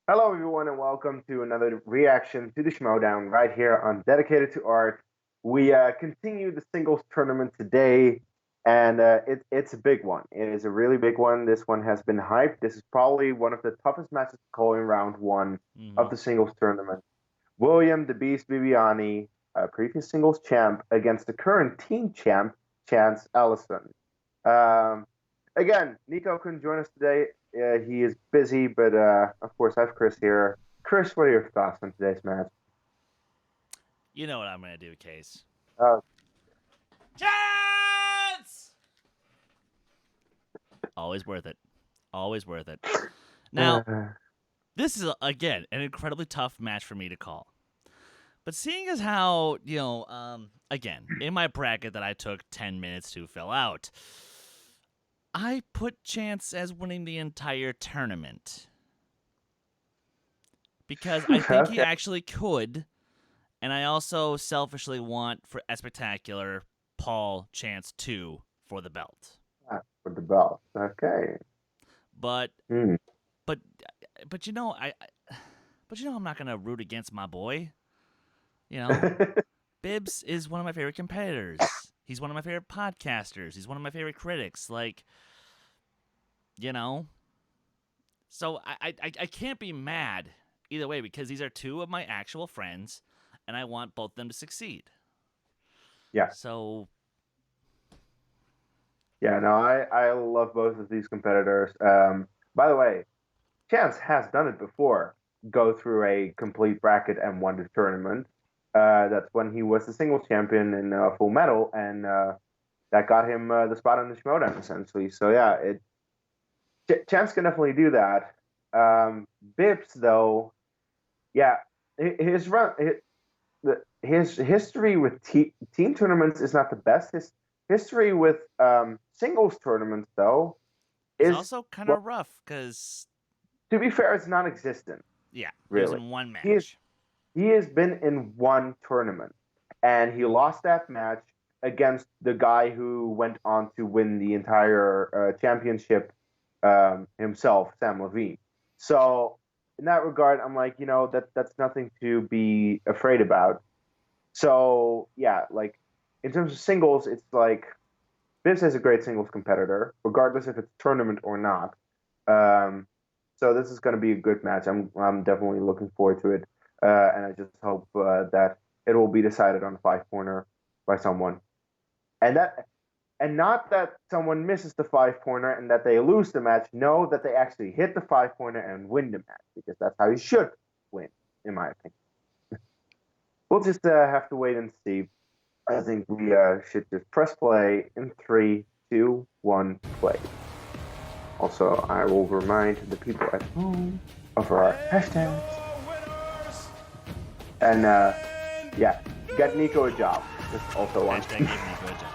Hello, everyone, and welcome to another reaction to the Schmoedown right here on Dedicated to Art. We continue the singles tournament today, and it's a big one. It is a really big one. This one has been hyped. This is probably one of the toughest matches to call in round one of the singles tournament. William the Beast Bibbiani, previous singles champ, against the current team champ, Chance Ellison. Um, Again, Nico couldn't join us today. He is busy, but of course I have Chris here. Chris, what are your thoughts on today's match? You know what I'm going to do, Case. Uh, Chance! Always worth it. Always worth it. Now, this is, again, an incredibly tough match for me to call. But seeing as how, again, in my bracket that I took 10 minutes to fill out, I put Chance as winning the entire tournament. Because I think he actually could. And I also selfishly want for a spectacular Paul Chance 2 for the belt. For the belt. Okay. But I'm not gonna root against my boy. Bibbs is one of my favorite competitors. He's one of my favorite podcasters. He's one of my favorite critics. So I can't be mad either way because these are two of my actual friends, and I want both of them to succeed. Yeah. So. Yeah, no, I love both of these competitors. By the way, Chance has done it before. Go through a complete bracket and won the tournament. That's when he was the singles champion in Full Metal, and that got him the spot on the Schmoedown, essentially. So yeah, Chance can definitely do that. Bibbs, though, yeah, his history with team tournaments is not the best. His history with singles tournaments, though, is also kind of rough because, to be fair, it's non-existent. Yeah, really. He was in one match. He has been in one tournament, and he lost that match against the guy who went on to win the entire championship himself, Sam Levine. So in that regard, I'm like, that's nothing to be afraid about. So yeah, in terms of singles, it's like Bibbs is a great singles competitor, regardless if it's tournament or not. So this is going to be a good match. I'm definitely looking forward to it, and I just hope that it will be decided on a 5-pointer by someone, and not that someone misses the 5-pointer and that they lose the match. No, that they actually hit the 5-pointer and win the match, because that's how you should win, in my opinion. We'll just have to wait and see. I think we should just press play in 3, 2, 1, play. Also, I will remind the people at home of our hashtags. And yeah, get Nico a job. That's also one. Hashtag give Nico a job.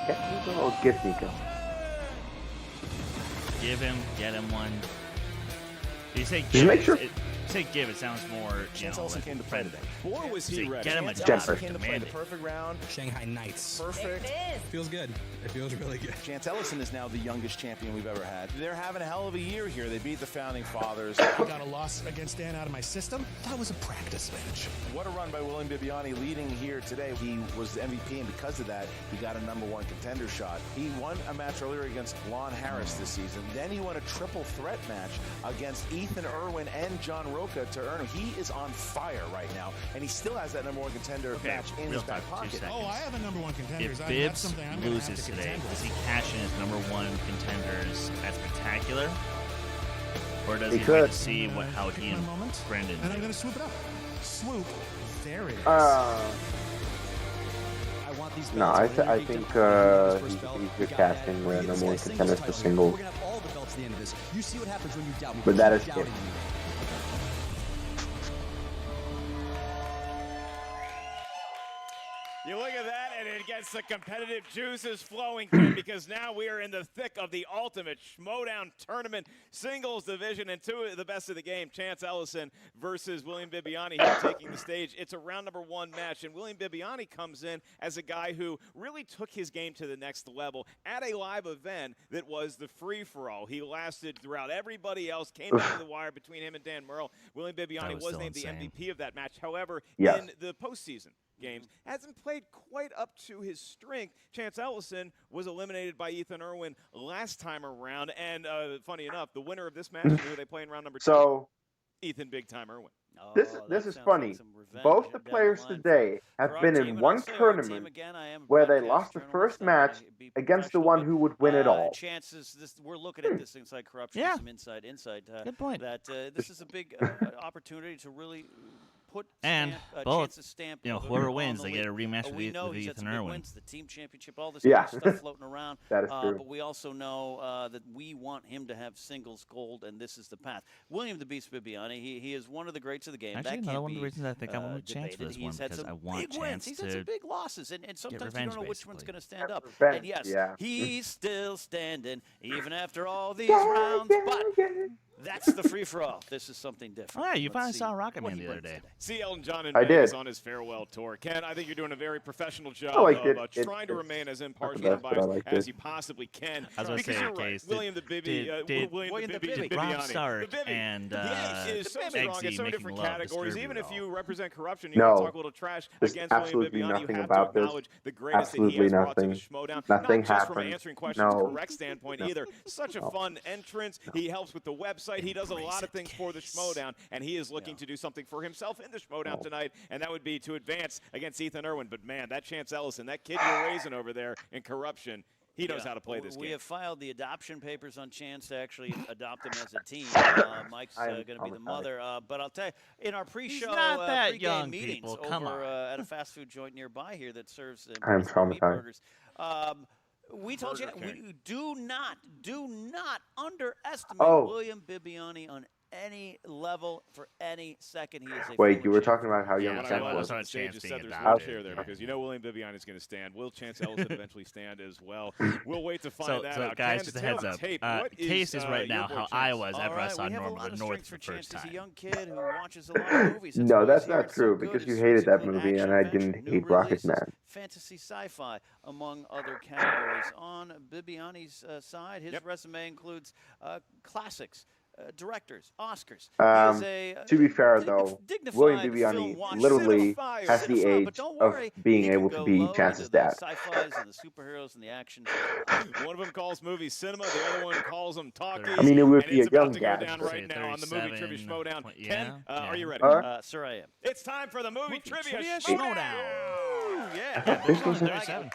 Get Nico or give Nico? Get him one. You say Just give. make sure. Say give, it sounds more, Chance Ellison came to play today. Boy, was he ready. Get him a Chance job. Ellison came to play the perfect round. Shanghai Knights. Perfect. Feels good. It feels really good. Chance Ellison is now the youngest champion we've ever had. They're having a hell of a year here. They beat the Founding Fathers. I got a loss against Dan out of my system. That was a practice match. What a run by William Bibbiani leading here today. He was the MVP, and because of that, he got a #1 contender shot. He won a match earlier against Lon Harris this season. Then he won a triple threat match against Ethan Irwin and John Roca to earn. He is on fire right now, and he still has that #1 contender match in his back pocket. Oh, I have a #1 contender. If Bibbs loses today, does he cash in his #1 contenders at Spectacular? Or does he wait to see how he and Brendan do? And I'm going to swoop it up. Swoop. There it is. No, I think he's casting the #1 contenders for singles. But that is it. You look at that, and it gets the competitive juices flowing, Ken, because now we are in the thick of the ultimate Schmoedown tournament singles division, and two of the best of the game, Chance Ellison versus William Bibbiani here taking the stage. It's a round number 1 match, and William Bibbiani comes in as a guy who really took his game to the next level at a live event that was the free-for-all. He lasted throughout everybody else, came down to the wire between him and Dan Murrell. William Bibbiani was named the MVP of that match. However, in the postseason games, hasn't played quite up to his strength. Chance Ellison was eliminated by Ethan Irwin last time around, and funny enough, the winner of this match, who they play in round number 2, Ethan Big Time Irwin. This is funny. Both the players today have been in one tournament where they lost the first match against the one who would win it all. Chances, we're looking at this inside corruption, some inside. Good point. That this is a big opportunity to really put Chance's stamp. Whoever wins, they get a rematch with Ethan Irwin. Wins the team championship, all this other stuff floating around. That is true. But we also know that we want him to have singles gold, and this is the path. William the Beast Bibbiani, he is one of the greats of the game. Actually, that another can't one of the be reasons I think I want Chance for this one, because I want Chance He's to had some big losses, and sometimes you don't know which one's going to stand up. Revenge, And yes, yeah. he's still standing, even after all these rounds, but that's the free-for-all. This is something different. Oh, yeah, you Let's finally see saw Rocket what Man he the other brings day. today. See Elton John in I Vegas did. on his farewell tour. Ken, I think you're doing a very professional job liked of it. trying to remain as impartial best, and but I biased liked as it. you possibly can. I was gonna Because say, you're right. Case, William the Bibby, William the Bibby, did Rob Bibbiani. Stark The Bibby. and He is so strong Eggsy in so many making different love categories. disturb Even you if at you all? represent corruption, you No. want to talk a little trash There's against William absolutely Bibbiani. You nothing have about to this. acknowledge the greatness that he Absolutely has brought to the nothing. Schmoedown. Nothing Not just from happened. answering questions No. correct standpoint either. Such a fun entrance. He helps with the website. He does a lot of things for the Schmoedown, and he is looking to do something for himself in the Schmoedown tonight, and that would be to advance against Ethan Irwin. But, man, that Chance Ellison, that kid you're raising over there in corruption, he knows how to play this game. We have filed the adoption papers on Chance to actually adopt him as a team. Mike's going to be the mother. But I'll tell you, in our pre-show, not that pre-game young, meetings people. Come over on. at a fast food joint nearby here that serves I'm meat traumatized. burgers, we told you we do not underestimate William Bibbiani on any level for any second. He is a Wait, full you were champion. talking about how young What I Chance love was. is on the stage Chance just being said there's adopted. no chair there because you know William Bibbiani is going to stand. Will Chance Ellison eventually stand as well? We'll wait to find that out. Guys, Ken, just a tell heads the up. tape, what Case is right your now boy how Chance? I was All after I right, saw we have a Norm lot of of the North strength for for the first Chance. He's a time. young kid who watches a lot of movies. No, why that's he's here. not It's so true, good. because you His hated that include movie, and action, I adventure, didn't new hate Rocket releases, Man. fantasy, sci-fi, among other categories. On Bibbiani's side, his resume includes classics. Directors, Oscars. To be fair, though, William Bibbiani literally has the age of being able to be Chance's dad. Sci-fis and the superheroes and the action. One of them calls movies cinema, the other one calls them talkies. I mean, it would and be it's a young about to go dad. down right now on the movie trivia Schmoedown. Ken, are you ready? Sir, I am. It's time for the movie trivia Schmoedown. Yeah. This was Once again,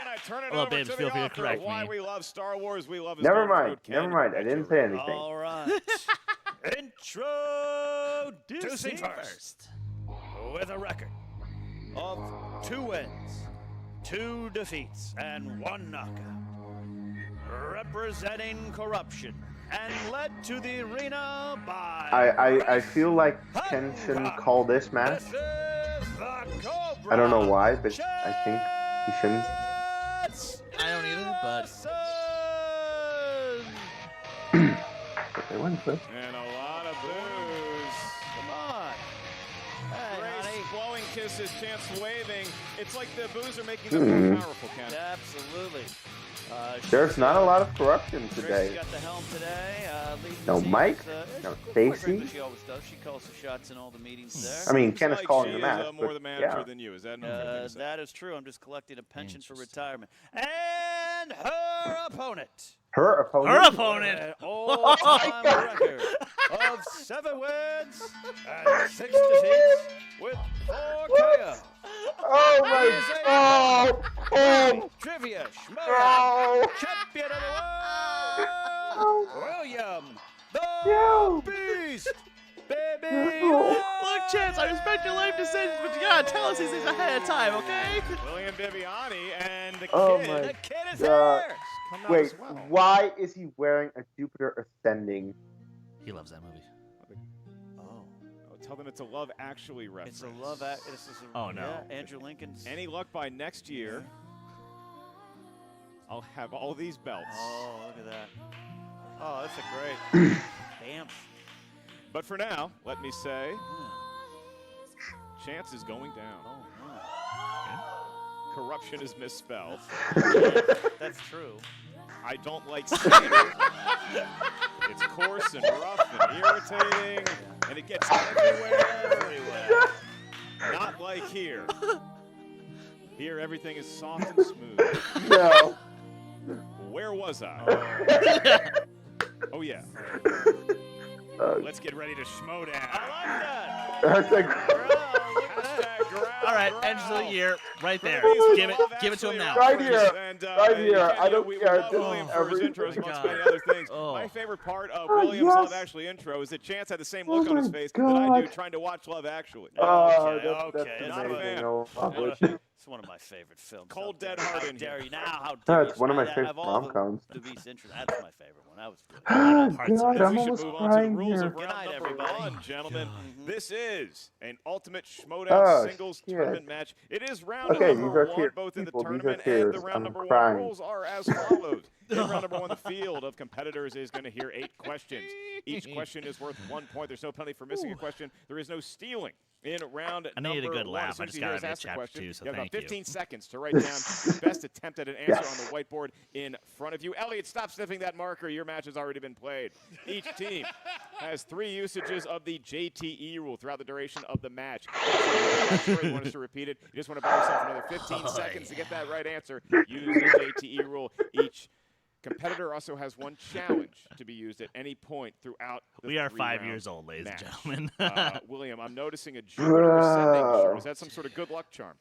I turn it Hello, over babes, to feel the free to author correct of Why me. We Love Star Wars. We love his Never Golden mind. Road, Ken. Never mind. I didn't say anything. All right. Introducing first, with a record of 2 wins, 2 defeats, and 1 knockout, representing corruption, and led to the arena by. I feel like Ken shouldn't call this match. This is the Cobra I don't know why, but I think he shouldn't. I don't either, but They went first. And a lot of booze. Come on. Hey, Grace honey. blowing kisses, Chance waving. It's like the booze are making them more powerful, Ken. Absolutely. There's not a lot of corruption Grace today. got the helm today. leading the No teams, Mike, no quite Stacy. frankly, she always does. She calls the shots in all the meetings there. I mean, Seems Ken is like calling she the match, is more but the manager yeah. than you. Is that an unfair thing to say? That is true. I'm just collecting a pension for retirement. And her opponent. Her opponent. her opponent. An all-time record of 7 wins and 6 defeats with 4 KO. Oh my God! Oh, Trivia Schmoedown no! champion of the world, William the No. Beast, baby. Look, Chance, I respect your life decisions, but you gotta tell us these things ahead of time, okay? William Bibbiani and the Oh kid. my The kid is God. here. Come out Wait, as well. why is he wearing a Jupiter Ascending? He loves that movie. Tell them it's a Love Actually reference. It's a Love Actually. Oh, no. Yeah, Andrew Lincoln's. Any luck by next year, I'll have all these belts. Oh, look at that. Oh, that's a great. Damn. But for now, let me say, Chance is going down. Oh, no. Corruption is misspelled. That's true. I don't like saying it. It's coarse and rough and irritating, and it gets everywhere. Not like here. Here, everything is soft and smooth. No. Where was I? Oh, yeah. Let's get ready to Schmoedown. I like that. That's a All right, end of the year, right there. Give it to him now. Right here. And, Right here. I don't we care. love This William is for his everything. intros amongst many other things. Oh. My favorite part of William's yes. Love Actually intro is that Chance had the same look on his my face that I do God. trying to watch Love Actually. Oh, that's Not a amazing. fan. Oh, It's one of my favorite films. Cold How Dead dare- Heart How in dare here. you now? How dare That's you? one of my Out favorite all the rom-coms. Davies intros, that's my favorite one. That was good. God, Parts of I'm we should almost move on to the crying rules here. of round Good night, number everybody. one, gentlemen. This is an ultimate Schmoedown Oh, singles shit. tournament match. It is round Okay, number these are one, tears. both in the People, these are tournament and the tears. round I'm number crying. one rules are as follows. In round number one, the field of competitors is going to hear 8 questions. Each question is worth 1 point. There's no penalty for missing a question. There is no stealing. In round I needed a number good one, laugh. I as just soon as got you it hear us at ask the chapter question, 2, so you have thank about you. 15 seconds to write down your best attempt at an answer Yes. on the whiteboard in front of you. Elliot, stop sniffing that marker. Your match has already been played. Each team has 3 usages of the JTE rule throughout the duration of the match. If you want us to repeat it, you just want to buy yourself another 15 seconds to get that right answer. Use the JTE rule. Each competitor also has 1 challenge to be used at any point throughout the We are 5 3-round years old, ladies match. and gentlemen. William, I'm noticing a Jupiter ascending shirt. Is that some sort of good luck charm?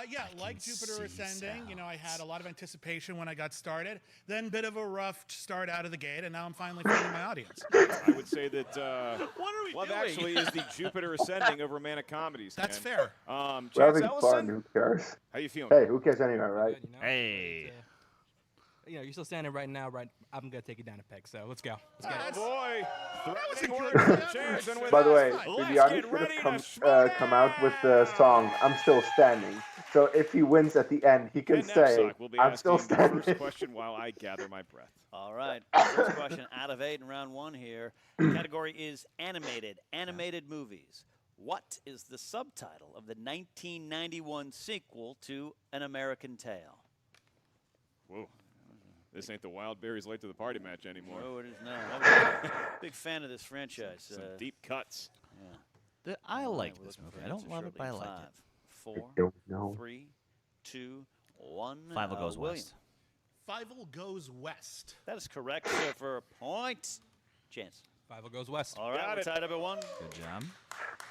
Yeah, like Jupiter Ascending, you know, I had a lot of anticipation when I got started, then bit of a rough start out of the gate, and now I'm finally finding my audience. I would say that What are we Love doing? Actually is the Jupiter ascending of romantic comedies. That's Ken. fair. We're Chance having Ellison, fun. Who cares? how you feeling? Hey, who cares anyway, right? Good, you know? Hey. You know, you're still standing right now, right? I'm gonna take you down a peg, so let's go. Let's Oh go. boy, threatening good words from round. Chance, and with By the that, way, let's Bibbiani get should ready have to come out with the song "I'm Still Standing." So if he wins at the end, he can Ken say, Knapsack will be "I'm asking still the standing." first question while I gather my breath. All right. First question out of 8 in round 1 here. The category is animated movies. What is the subtitle of the 1991 sequel to An American Tale? Whoa, this ain't the Wild Berries Late to the Party match anymore. Oh, it is not. Big fan of this franchise. Some deep cuts. I All like right, we're this looking movie. for I don't answers love it, but I shortly. like it. 5, 4, Don't know. 3, 2, 1. Five will goes William. west. Fievel goes west. That is correct, sir, for a point. Chance. 5 goes west. All right, Got we're it. tied up at 1. Good job.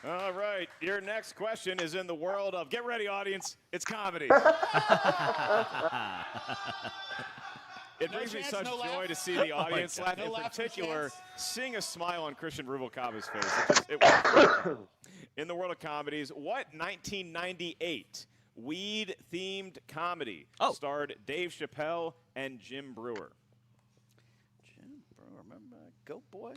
All right, your next question is in the world of, get ready, audience, it's comedy. It brings me chance, such no joy laugh. to see the audience laugh, No in laugh from particular, Chance. seeing a smile on Christian Rubalcaba's face. It was in the world of comedies, what 1998 weed-themed comedy starred Dave Chappelle and Jim Brewer? Jim Brewer, remember Goat Boy?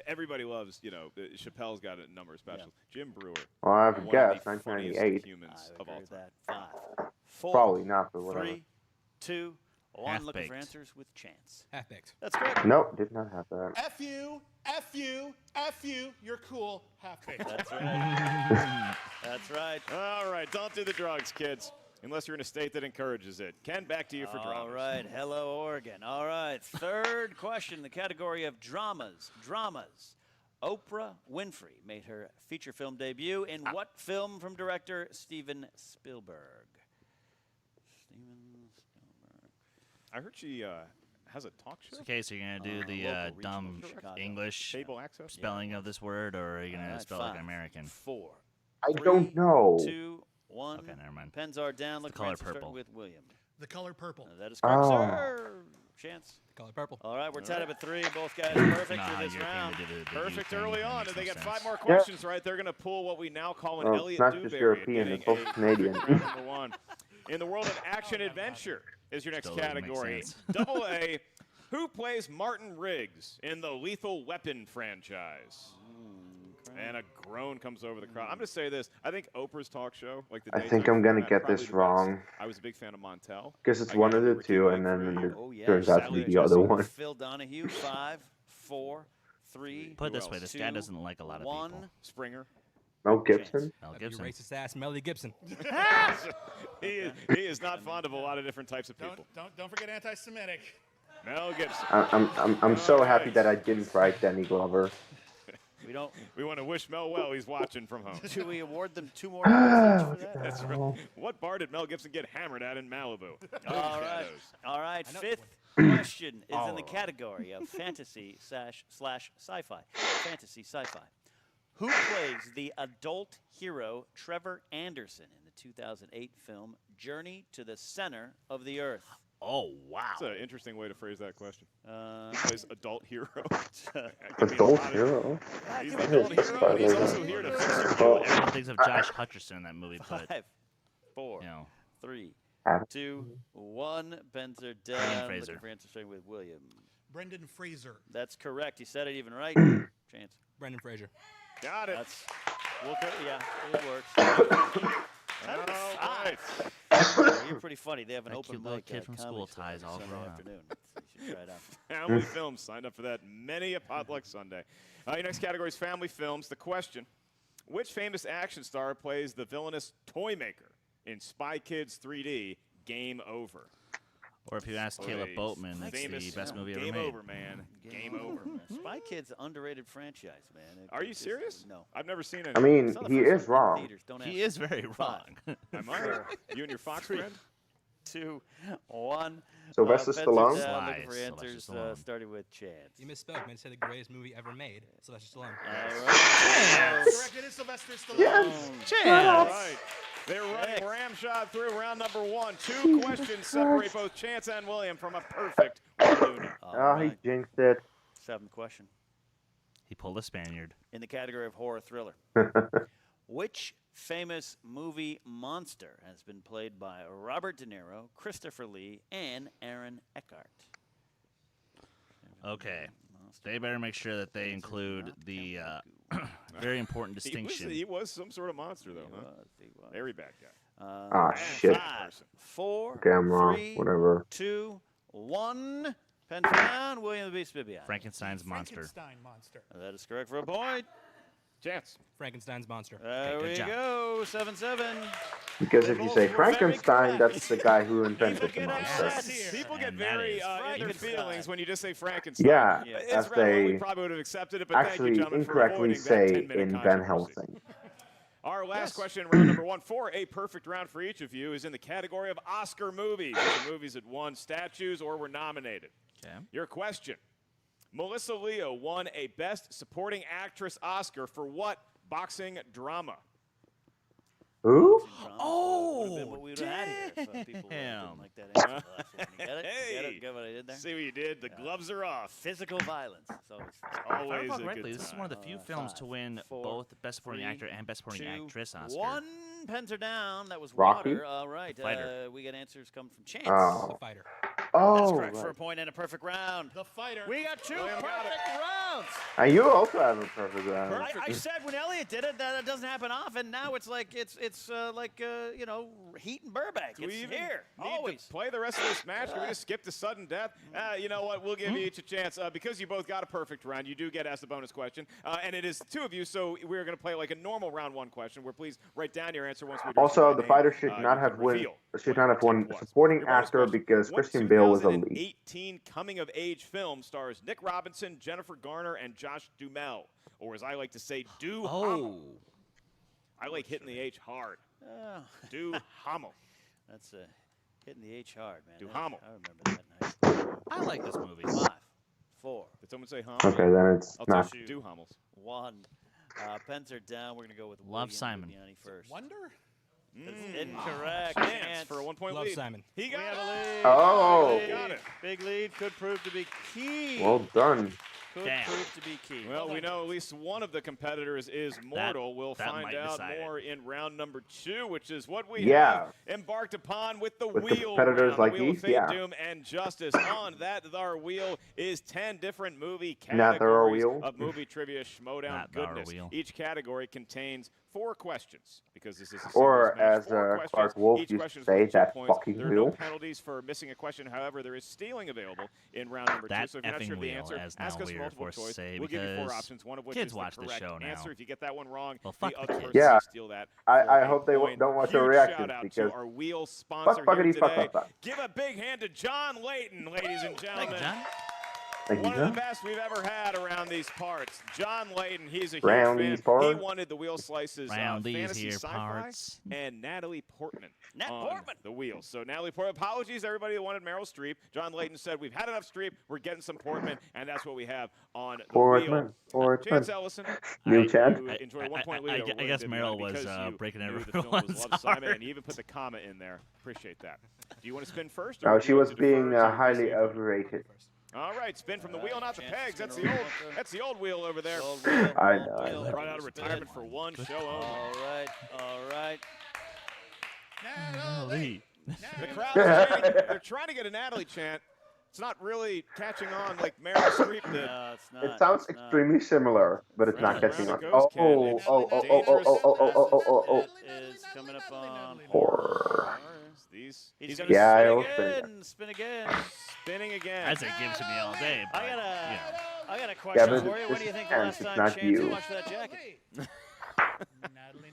Everybody loves, you know, Chappelle's got a number of specials. Jim Brewer, Well, I have to one guess. of the funniest 1998. humans I of all agree with time. that. 5, 4, Probably not, but whatever. 3, 2, 1. Looking for Half-baked. answers with Chance. Half-baked. That's correct. Nope, did not have that. F you, F you, F you. You're cool. Half baked. That's right. That's right. All right, don't do the drugs, kids, unless you're in a state that encourages it. Ken, back to you for All dramas. right. Hello, Oregon. All right. Third question, the category of dramas. Dramas. Oprah Winfrey made her feature film debut in what film from director Steven Spielberg? I heard she has a talk show. Okay, so you're going to do the local, dumb regional Chicago. English Cable access. spelling of this word, or are you going All to right, spell like 5, an American? 4, I don't know. 2, 1. Okay, never mind. Pens are down. Look the color for answers, starting purple. with William. The color purple. That is correct, Oh. sir. Chance. Color purple. All right, we're tied up at 3. Both guys perfect Nah, for this European, round. they did the Perfect thing, early that on, makes and they no get sense. 5 more questions right. They're going to pull what we now call an Well, Elliot it's not just Dewberry, European, getting it's also a Canadian. round number 1. In the world of action adventure is your next Still doesn't make category. sense. Double A Who plays Martin Riggs in the Lethal Weapon franchise? And a groan comes over the crowd. I'm going to say this. I think Oprah's talk show, like the I daytime think I'm gonna format, get probably this the best. wrong. I was a big fan of Montel. Because it's I one got of the Ricky two, Lake and then three. it Oh, yeah. turns out to Sally be the other Jesse. one. Phil Donahue, 5, 4, 3. Put it this Who way, else? this guy doesn't like a lot of people. 1. Springer. Mel Gibson. Mel That'd be Gibson. racist ass Melly Gibson. He is not fond of a lot of different types of people. Don't forget anti-Semitic. Mel Gibson. I'm so happy that I didn't write Danny Glover. We want to wish Mel well. He's watching from home. Do we award them 2 more points each for that? That's right. What bar did Mel Gibson get hammered at in Malibu? All right. All right. Fifth question is in the category of fantasy slash sci-fi. Fantasy sci-fi. Who plays the adult hero Trevor Anderson in the 2008 film Journey to the Center of the Earth? Oh, wow. That's an interesting way to phrase that question. Uh, Plays adult hero. Adult hero. He's the adult hero, but he's also here to fix your job. Everyone thinks of Josh Hutcherson in that movie, but 5, 4, you know, 3, Adam. 2, 1. Pens are Brendan down. Fraser. Looking for answer starting with William. Brendan Fraser. That's correct. You said it even right. Chance. Brendan Fraser. Got it. That's yeah, it works. All right. You're pretty funny. They have an That open cute little mic kid from comedy School store Ties all Sunday grown up. afternoon. You should try it out. Family films. Signed up for that many a potluck Sunday. Your next category is family films. The question: which famous action star plays the villainous Toy Maker in Spy Kids 3D Game Over? or if you ask Caleb Boatman, it's the best movie ever made. Game Over, man. Game Over. Spy Kids, underrated franchise, man. Are you serious? No. I've never seen it. I mean, he is wrong. He is very wrong. Am I? You and your Fox friend? 2, 1. Sylvester Stallone? Looking Sly, for Sylvester answers, Stallone. starting with Chance. You misspoke, man. You said the greatest movie ever made. Sylvester Stallone. All right. Correct. It is Sylvester Stallone. Yes. All right. They're running ramshot through round number 1. 2 questions separate both Chance and William from a perfect one. Oh, he jinxed it. 7th question. He pulled a Spaniard. In the category of horror thriller. Which famous movie monster has been played by Robert De Niro, Christopher Lee, and Aaron Eckhart? Okay. They better make sure that they include the very important distinction. He was some sort of monster, though, huh? He was. Very bad guy. Ah, shit. 5, 4, Okay, I'm wrong. 3, Whatever. 2, 1. Pen down. William the Beast Bibbiani. Frankenstein's monster. Frankenstein monster. That is correct for a point. Chance. Frankenstein's monster. There good we job. go. 7-7. Because if you say both were very Frankenstein, correct. that's the guy who invented the get monster. upset. People And get that very is in their Frankenstein. feelings when you just say Frankenstein. Yeah, Yeah. as Israel, we they probably would have accepted it, but thank you, actually gentlemen, for incorrectly avoiding say that 10-minute in Van controversy. Helsing. Our last question, round number 1, for a perfect round for each of you, is in the category of Oscar movies. These are movies that won statues or were nominated. Okay. Your question. Melissa Leo won a Best Supporting Actress Oscar for what boxing drama? Who? Oh, what we would have had here if people damn. didn't like that answer. Last one. You get it? Hey. Get what I did there? See what you did? The gloves are off. Physical violence. So it's If I Always recall a correctly, good this is time. one of the few films to 5, win 4, both Best Supporting 3, Actor and Best Supporting 2, Actress Oscar. 1. Pens are down. That was Rocky? water. All right. Fighter. We got answers coming from Chance. Oh. The fighter. That's Oh, correct for a right. point and a perfect round. The fighter. We got 2 William got it. perfect rounds. And you also have a perfect round. I said when Elliot did it that it doesn't happen often. Now it's like you know, Heat and Burbank. Do It's we even here need always. to play the rest of this match? Can we just skip to sudden death? You know what? We'll give you each a chance. Because you both got a perfect round, you do get asked the bonus question. And it is 2 of you, so we're going to play like a normal round 1 question where please write down your answer once we do Also, say the name. fighter should You not can have won. reveal Should what not have your won take was. supporting Your bonus actor question. because What Christian Bale was a lead. 2018 coming-of-age film stars Nick Robinson, Jennifer Garner, and Josh Duhamel, or as I like to say, Duhamel. I like hitting the H hard. Oh, Duhamel. that's hitting the H hard, man. Duhamel. I remember that night. I like this movie. 5, 4, Did someone say hum? Okay, then it's I'll not. tell you Duhamels. 1. Pens are down. We're going to go with Love William Simon. Bibbiani first. Wonder? That's incorrect. Chance Chance. for a 1-point Love lead. Simon. He We got have it. a lead. Oh. Big Got lead. it. Big lead could prove to be key. Well done. Could Damn. prove to be key. Well, we know at least one of the competitors is mortal. We'll that find might out decide it. more in round number 2, which is what we Yeah. have embarked upon with the With wheel competitors round, like the wheel of these, fate, yeah. doom, and justice. On that, our wheel is 10 different movie Not our categories wheel. of movie trivia Schmoedown Not our goodness. wheel. Each category contains 4 questions because this is a Or singles match. as 4 questions. Clark Wolf Each used question to is say, worth 2 that points. fucking There are no wheel. penalties for missing a question. However, there is stealing available in round number 2. That So if you're not effing sure of the wheel, answer, as ask now us we are multiple forced to choice. say, We'll give you 4 because options, one of which kids is watch the the correct show now. answer. If you get that one wrong, Well, the fuck the other kids. person Yeah. may steal that. I for a hope they point. don't watch our Huge reactions shout out because to our wheel sponsor fuck, here fuckity, fuck, today. fuck, fuck. Give a big hand to John Layton, ladies and Thank you, gentlemen. John. Thank you, One of John. the best we've ever had around these parts. John Layton, he's a huge Round fan. these parts. He wanted the wheel slices Round these fantasy here sci-fi parts. and Natalie Portman Nat on Portman. the wheel. So Natalie Portman, apologies to everybody that wanted Meryl Streep. John Layton said we've had enough Streep. We're getting some Portman, and that's what we have on the wheel. Portman. Chance Ellison, New I- chant. you enjoy a 1-point lead. over I guess William Meryl Bibbiani was because you breaking knew the film was everyone's Love Simon, heart. and you even put the comma in there. Appreciate that. Do you want to spin first? Or No, would she you was like to defer being to highly DC? overrated. All right, spin from the wheel, not the Chance pegs. is That's gonna the roll old. up the- That's the old wheel over there. Old wheel, I old know, I wheel. know. Right out of retirement for one show only. All right, all right. Natalie. The crowd is chanting. They're trying to get a Natalie chant. It's not really catching on like Meryl Streep did. No, it's not. It sounds it's not. extremely similar, but it's not Round and catching round on. it goes, Ken. Oh, It's oh, oh, oh, oh, oh, oh, oh, oh, oh. It is coming up on Horror. He's He's gonna gonna Yeah, spin I'll again. spin again. Spin again. Spinning again. I'd say give it to me all day. But, I got a, you know. I got a question but for you. When this do you think is the last Chance, it's time not Chance you. watched that jacket? Natalie.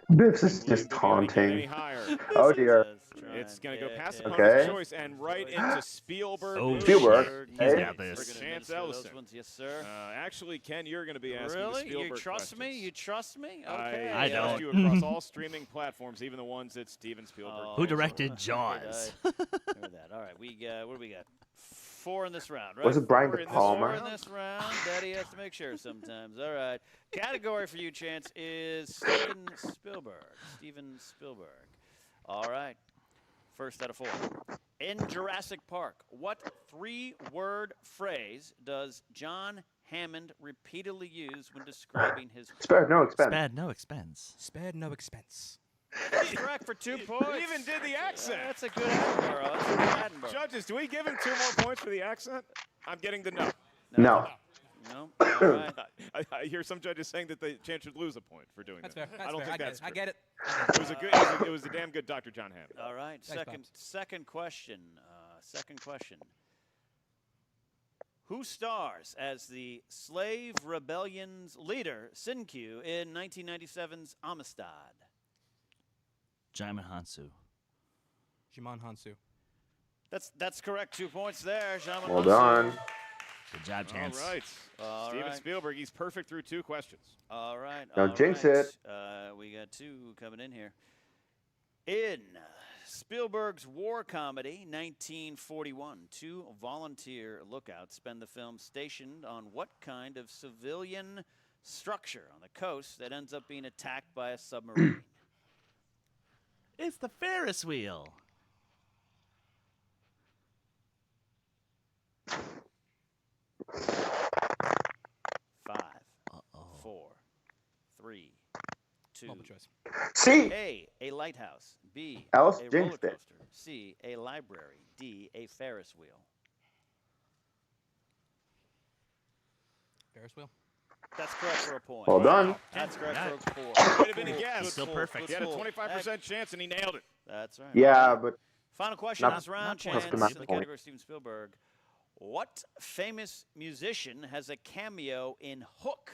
This is William just Bibbiani getting any taunting. higher. Oh dear. It's going to go past the Okay. puncher's choice and right into Spielberg. Oh, movie. Spielberg. He's Hey. got this. Chance Ellison. Yes, sir. Actually, Ken, you're going to be asking the Really? Spielberg You trust me? questions. You trust me? Okay. I trust don't. you across all streaming platforms, even the ones that Steven Spielberg. Oh, Who owns. directed Jaws? Look at that. All right, we got, what do we got? 4 in this round, right? Was it Brian 4 De in this Palma? 4 in this round. Daddy has to make sure sometimes. All right. Category for you, Chance, is Steven Spielberg. Steven Spielberg. All right. First out of 4. In Jurassic Park, what 3-word phrase does John Hammond repeatedly use when describing his... Spare no expense. Spad no expense. Spared no expense. That's correct for 2 points. He even did the accent. That's a good Attenborough. That's a good Attenborough. Judges, do we give him 2 more points for the accent? I'm getting the no. No. No. All right. I hear some judges saying that the chance should lose a point for doing That's that. fair. That's I don't fair. think I get that's it. I true. get it. It was a good. It was a damn good Dr. John Hammond. All right. Thanks, Second question. Second question. Who stars as the slave rebellion's leader, Sinkyu, in 1997's Amistad? Jaimin Hansu. Jimon Hansu. That's correct. 2 points there. Jean Well done. Good job, Chance. All right. All Steven right. Spielberg, he's perfect through 2 questions. All right. Don't all jinx right. it. We got 2 coming in here. In Spielberg's war comedy, 1941, 2 volunteer lookouts spend the film stationed on what kind of civilian structure on the coast that ends up being attacked by a submarine? It's the Ferris wheel. Five, Uh-oh. 4, 3, 2. Multiple choice. C. A lighthouse. B, Alice a roller jinxed it. coaster. C, a library. D, a Ferris wheel. Ferris wheel. That's correct for a point. Well done. That's correct Got for it. a point. Could have been a guess. Still perfect. He had a Good 25% chance and he nailed it. That's right. Yeah, but Final question Not- on this round, not Chance, points, in not the points. category of Steven Spielberg. What famous musician has a cameo in Hook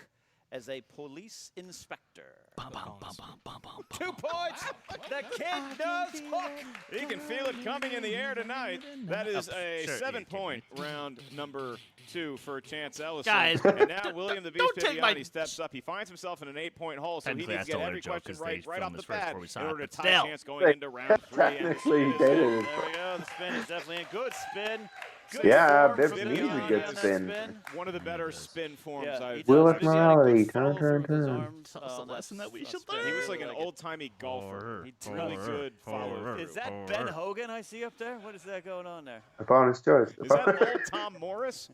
as a police inspector? Bum, bum, bum, bum, bum, bum, 2 points. The kid does Hook. He can feel it coming in the air tonight. That is a Sure, 7-point round number 2 for Chance Ellison. Guys, and now William the Beast don't take my- Bibbiani steps up. He finds himself in an 8-point hole, so he Technically, I needs to get stole their every joke question 'cause they right off filmed the this right bat before we in saw it, order to but tie still. Chance going into round 3. And the technically he spin is in. did it. There we go. The spin is definitely a good spin. Good Yeah, form Bibbs from needs a Bibbiani good on that spin. One of the better spin forms Yeah, he I've does. Willis seen. morality, Good turn, follow-through with his turn. arms Tell us a on that lesson that we s- should spin. learn. He I was really like an it. old-timey golfer. Really good follow. Is that Ben Hogan I see up there? What is that going on there? Opponent's choice. Is that old Tom Morris?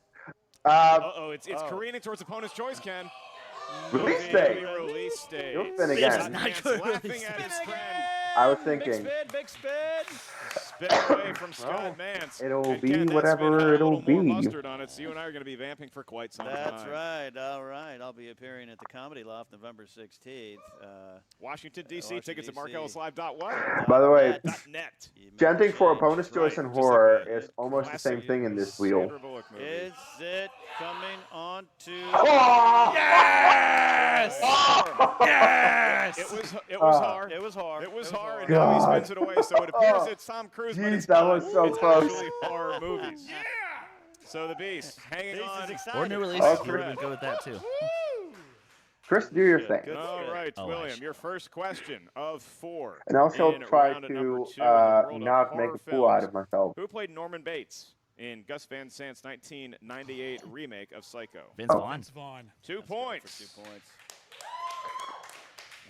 Uh, Uh-oh, it's careening towards opponent's choice, Ken. Release Moving day. Release day. You'll spin again. Ken Not good laughing release at day. his friend. I was Big thinking. spin, big spin. Spin away from Scott Mance. It'll And be Ken, that whatever spin had it'll a little more be. mustard on it, so you and I are going to be vamping for quite some That's time. right. All right. I'll be appearing at the Comedy Loft November 16th. Washington, D.C. Washington, Tickets at D.C. markellislive.what? By the way, .net. chanting for opponent's Right, choice and just horror like a is almost the same classic thing in this Sandra wheel. Bullock movie. Is it coming on to... Yes! Yes! It was hard. It was hard. It was hard, hard. and now he God. spins it away, so it appears it's Tom Cruise, but Jeez, it's that not. was so it's close. actually horror movies. Yeah! So the Beast hanging Beast on. is excited. Or new releases. Oh, We would have been good with that too. Chris, do your thing. Good. All right, Oh, William, nice. your first question of 4. And also in try round at number to 2 in the world of not make horror a fool out films. of myself. Who played Norman Bates in Gus Van Sant's 1998 remake of Psycho? Vince Vaughn. Vince Vaughn. 2 points. For 2 points.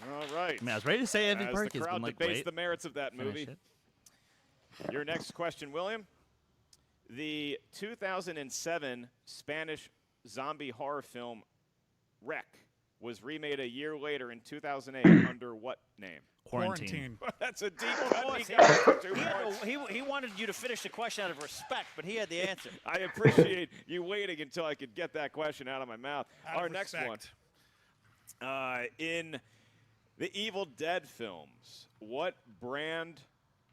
All right. I mean, I was ready to say Evan As Perkins, the but crowd I'm like, debates wait. the merits of that finish movie. it. Your next question, William. The 2007 Spanish zombie horror film Wreck was remade a year later in 2008 under what name? Quarantine. That's a deep Of cut. course, He got it for 2 points. he wanted you to finish the question out of respect, but he had the answer. I appreciate you waiting until I could get that question out of my mouth. Out Our of next respect. one. In the Evil Dead films, what brand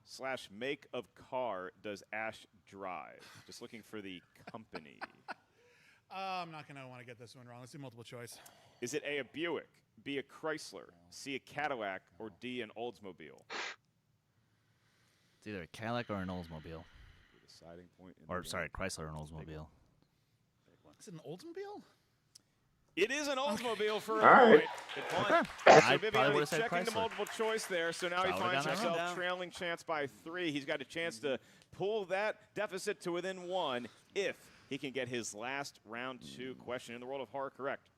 / make of car does Ash drive? Just looking for the company. I'm not going to want to get this one wrong. Let's do multiple choice. Is it A, a Buick, B, a Chrysler, C, a Cadillac, or D, an Oldsmobile? It's either a Cadillac or an Oldsmobile. The deciding point. In Or, the sorry, game. Chrysler or an Oldsmobile. Is it an Oldsmobile? It is an Oldsmobile for a All right. point. Good point. I So probably Bibbiani would've said checking the Chrysler. multiple choice there, so now he I would've finds gone that himself route. trailing Chance by 3. He's got a chance to pull that deficit to within 1 if he can get his last round 2 question in the world of horror correct.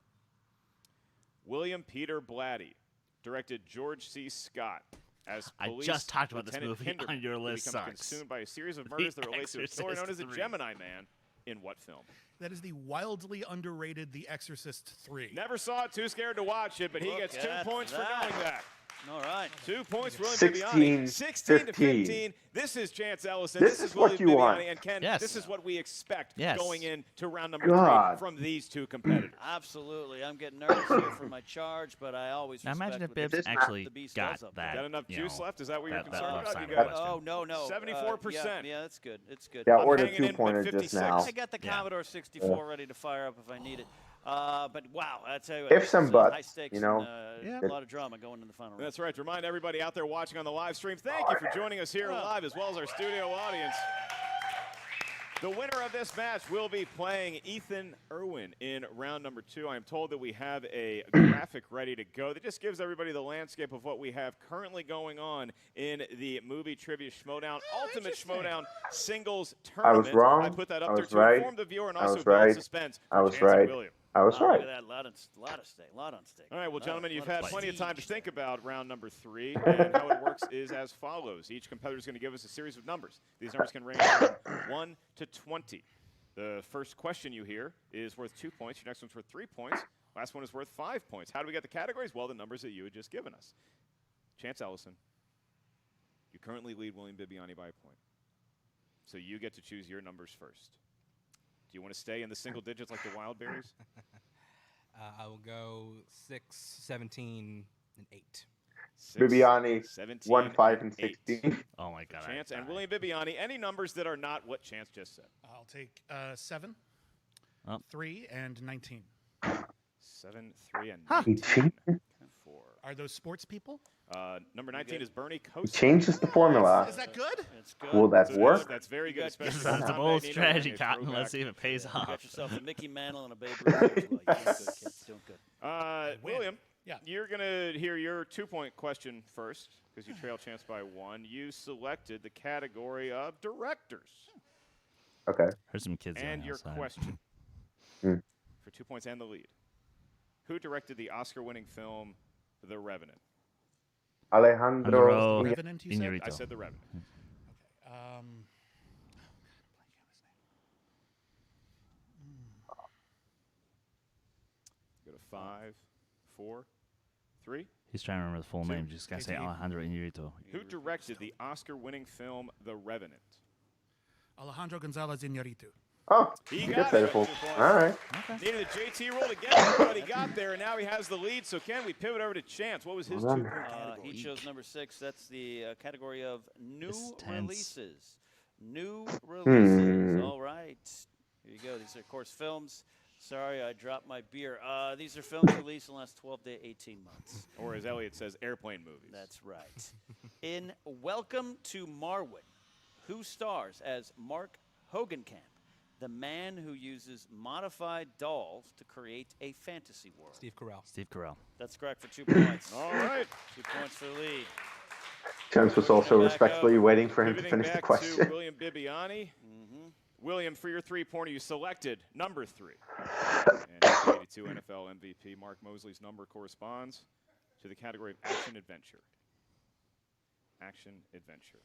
William Peter Blatty directed George C. Scott as I police just talked about this Lieutenant movie Hinderman, on your who list becomes sucks. consumed by a series of murders that relate to a story known as the Exorcist 3. Gemini Man. In what film? That is the wildly underrated The Exorcist 3. Never saw it, too scared to watch it, but he Look gets 2 at points for that. knowing that. All right. 2 points for William 16, Bibbiani. 16 to 15. 15. This is Chance Ellison. This is is what William you Bibbiani. want. And Ken, Yes. this is what we expect Yes. going into round number God. 3 from these 2 competitors. Absolutely. I'm getting nervous here for my charge, but I always Now imagine if respect what Bibbs the- actually the beast got does up there. that. Got enough you juice know, left? Is that what you're that concerned left about? side You of got the Oh, no. 74%. Yeah, that's good. It's good. Yeah, I'm or the hanging in at 2-pointer just 56. now. I got the Yeah. Commodore 64 ready to fire up if I need it. But wow, I tell you what, If this some is, buts, high stakes you know. and, a lot of drama going in the final round. That's right. To remind everybody out there watching on the live stream, thank you for joining us here live as well as our studio audience. The winner of this match will be playing Ethan Irwin in round number 2. I am told that we have a graphic ready to go that just gives everybody the landscape of what we have currently going on in the movie trivia Schmoedown, Ultimate Schmoedown Singles I was Tournament. wrong. I put that up I there was to right. inform the viewer and I also was build right. suspense I for was Chance and right. William. I was Wow, right. Look at that, lot on stake. All right, well, gentlemen, you've lot had of plenty of time to prestige think about round number 3, and how it works is as follows. Each competitor is going to give us a series of numbers. These numbers can range from 1 to 20. The first question you hear is worth 2 points. Your next one's worth 3 points. Last one is worth 5 points. How do we get the categories? Well, the numbers that you had just given us. Chance Ellison, you currently lead William Bibbiani by a point. So you get to choose your numbers first. Do you want to stay in the single digits like the Wildberries? I will go 6, 17, and 8. 6, Bibbiani, 17, 1, 5, and 8. 16. Oh my God. Chance and William Bibbiani, any numbers that are not what Chance just said? I'll take 7, Oh. 3, and 19. 7, 3, and 19. 18? 4. Are those sports people? Number 19 is Bernie He Kosar. changes the formula. Is that good? It's good. Will that So work? That's very good, got- especially That's for a Tom bold Magnino strategy, when they Cotton. throw Let's back. see if it pays You off. got yourself a Mickey Mantle and a Babe Ruth. As well. You're doing good, kid. Doing good. William, Yeah. you're going to hear your 2-point question first because you trail Chance by 1. You selected the category of directors. Okay. Heard some kids And yelling your outside. question Hmm. for 2 points and the lead. Who directed the Oscar-winning film The Revenant? Alejandro. Alejandro Revenant, you said? Iñárritu. I said The Revenant. Go to 5, 4, 3. He's trying to remember the full Two. name. Just gotta say JT. Alejandro Iñárritu. Who directed the Oscar-winning film The Revenant? Alejandro Gonzalez Iñárritu. Oh, He you got get it. that full. 2 points. All right. Needed a JT roll to get it, but he got there, and now he has the lead. So, Ken, we pivot over to Chance. What was his Well 2 done. point category? He chose number 6. That's the category of new This is tense. releases. New releases. Hmm. All right. Here you go. These are, of course, films. Sorry, I dropped my beer. These are films released in the last 12 to 18 months. Or, as Elliot says, airplane movies. That's right. In Welcome to Marwood, who stars as Mark Hogenkamp, the man who uses modified dolls to create a fantasy world? Steve Carell. Steve Carell. That's correct for 2 points. All right. 2 points for the lead. Chance was also Back respectfully up. waiting for him to Pivoting finish the back question. to William Bibbiani. William, for your 3-pointer, you selected number 3. And 1982 NFL MVP Mark Mosley's number corresponds to the category of action-adventure. Action-adventure.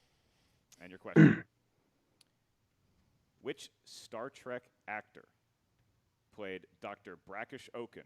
And your question. Which Star Trek actor played Dr. Brackish Oaken,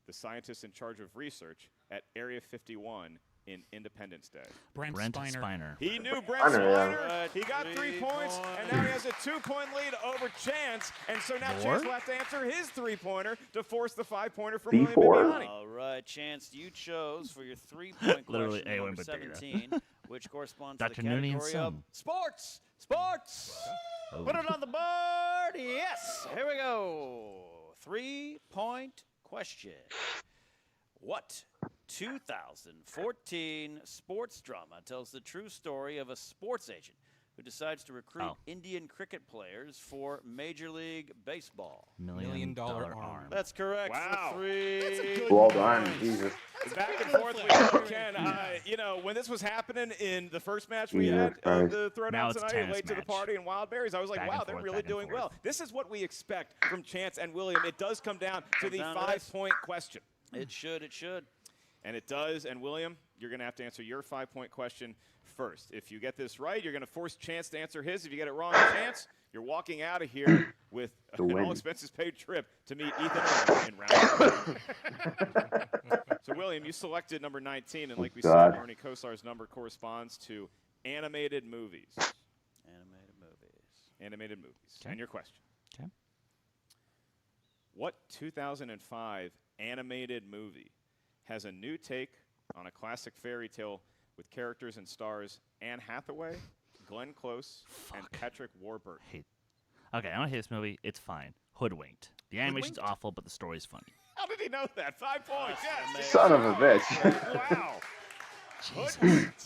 the scientist in charge of research at Area 51 in Independence Day? Brent Brent Spiner. Spiner. He knew Brent Spiner, yeah. Spiner. He got 3 points, and now he has a 2-point lead over Chance. And so now More? Chance will have to answer his 3-pointer to force the 5-pointer from D4. William Bibbiani. All right, Chance, you chose for your 3-point Literally question A1 number but data. 17, which corresponds to Dr. the Nooney and category of Son. sports. Sports. Put it on the board. Yes. Here we go. 3-point question. What 2014 sports drama tells the true story of a sports agent who decides to recruit Indian cricket players for Major League Baseball? $1 million arm. That's correct. Wow. For 3. Well done, Jesus. Back and forth we go, Ken. You know, when this was happening in the first match we Jesus had, Christ. the Now Throwdown it's tonight, tennis late to the match. party and Wild Berries, I was like, Back wow, and they're forth, really back and doing well. forth. This is what we expect from Chance and William. It does come down to the down to this. 5-point question. It should. It should. And it does. And William, you're going to have to answer your 5-point question first. If you get this right, you're going to force Chance to answer his. If you get it wrong, Chance, you're walking out of here with an win. all-expenses-paid trip to meet Ethan in round 1. So, William, you selected number 19, and like we God. said, Arnie Kosar's number corresponds to animated movies. Animated movies. Animated movies. Okay. And your question. Okay. What 2005 animated movie has a new take on a classic fairy tale with characters and stars Anne Hathaway, Glenn Close, and Patrick Warburton? Okay, I don't hate this movie. It's fine. Hoodwinked. The animation's awful, but the story's funny. How did he know that? 5 points, yes. Son of a bitch. Wow. Hoodwinked.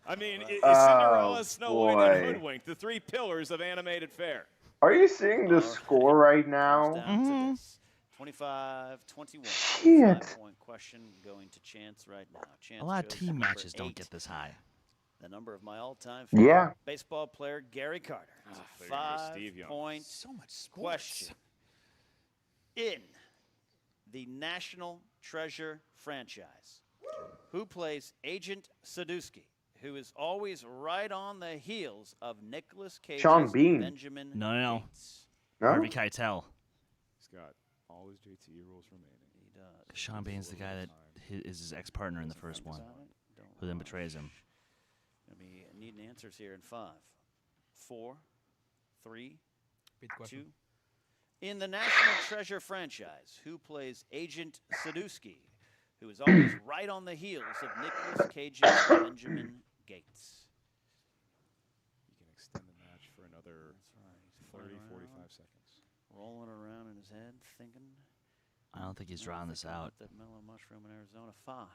I mean, is Cinderella, Snow White, and boy. Hoodwinked the 3 pillars of animated fare? Are you seeing the score right now? Down to this. 25-21. Shit. 5-point question going to Chance right now. Chance A lot of chose team number matches don't 8, get this high. the number of my all-time favorite Yeah. baseball player, Gary Carter. It's thought a you were gonna go Steve Young. 5-point So much sports. question. In the National Treasure franchise, who plays Agent Sadusky, who is always right on the heels of Nicolas Cage's Sean Bean. Benjamin No. Gates? No? Harvey Keitel. He's got all his JTE rules remaining. He does. Sean Bean's the guy that is his ex-partner in the first one, who then betrays him. We need answers here in 5, 4, 3, Repeat the question. 2. In the National Treasure franchise, who plays Agent Sadusky, who is always right on the heels of Nicolas Cage's Benjamin Gates? You can extend the match for another That's right. 30, Rolling 45 around, seconds. rolling around in his head, thinking. I don't think he's drawing this out. That mellow mushroom in Arizona. 5,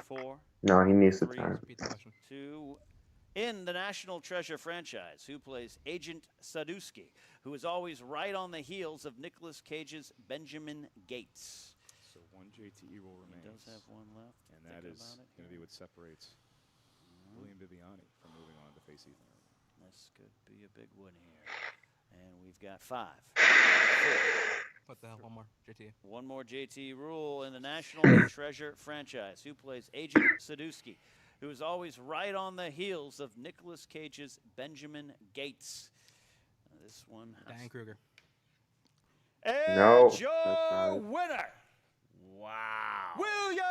4, No, he needs the 3, time. Repeat the question. 2. In the National Treasure franchise, who plays Agent Sadusky, who is always right on the heels of Nicolas Cage's Benjamin Gates? So 1 JTE rule He remains. does have one left. And that Thinking is about it going to be here. what separates William Bibbiani from moving on to face Ethan Irwin. This could be a big one here. And we've got 5. What the hell? One more, JT. One more JT rule in the National Treasure franchise. Who plays Agent Sadusky, who is always right on the heels of Nicolas Cage's Benjamin Gates? This one. Dan Kruger. And No, that's not your it. winner, Wow. William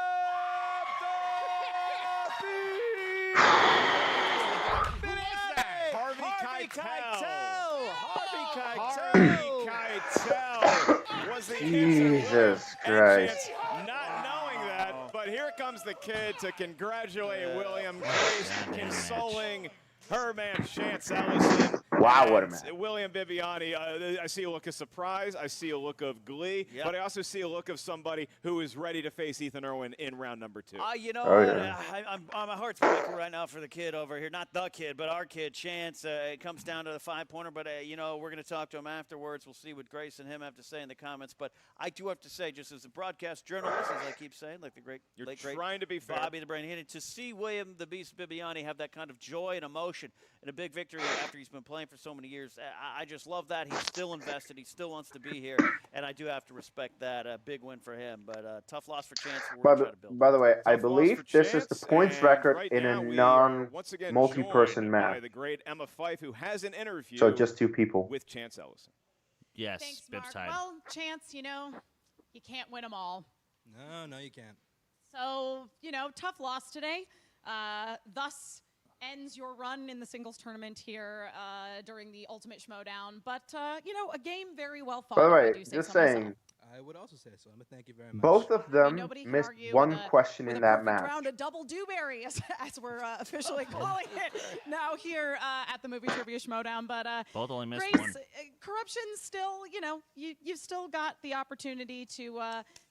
Harvey Keitel. Harvey Keitel was the Jesus answer. And Christ. Chance not knowing that, but here comes the kid to congratulate William Grace, consoling her man Chance Ellison. Wow, what a And match. William Bibbiani, I see a look of surprise, I see a look of glee, Yep. but I also see a look of somebody who is ready to face Ethan Irwin in round number 2. You know Oh, what? yeah. My heart's breaking right now for the kid over here. Not the kid, but our kid, Chance. It comes down to the 5-pointer, but, you know, we're going to talk to him afterwards. We'll see what Grace and him have to say in the comments. But I do have to say, just as a broadcast journalist, as I keep saying, like the great, You're late, great trying to be fair. Bobby the Brain Heenan, to see William the Beast Bibbiani have that kind of joy and emotion and a big victory after he's been playing for so many years, I just love that. He's still invested. He still wants to be here, and I do have to respect that. A big win for him, but tough loss for Chance. We're trying to build. By the way, I Tough loss believe for this is the Chance, points and record right in now a we are once again non-multi-person joined match. by the great Emma Fife, who has an interview So just 2 people. with Chance Ellison. Yes, Thanks, Bib's Mark. tied. Well, Chance, you know, you can't win them all. No, you can't. So, you know, tough loss today. Thus ends your run in the singles tournament here during the Ultimate Schmoedown. But, you know, a game very well fought. By the if I way, do say just so myself. saying, I would also say so. But thank you very much. both of them nobody can missed argue one with a- question with in a that perfect match. round, a double dewberry, as we're officially calling it now here at the Movie Trivia Schmoedown. But Both only missed Grace, one. corruption still, you know, you've still got the opportunity to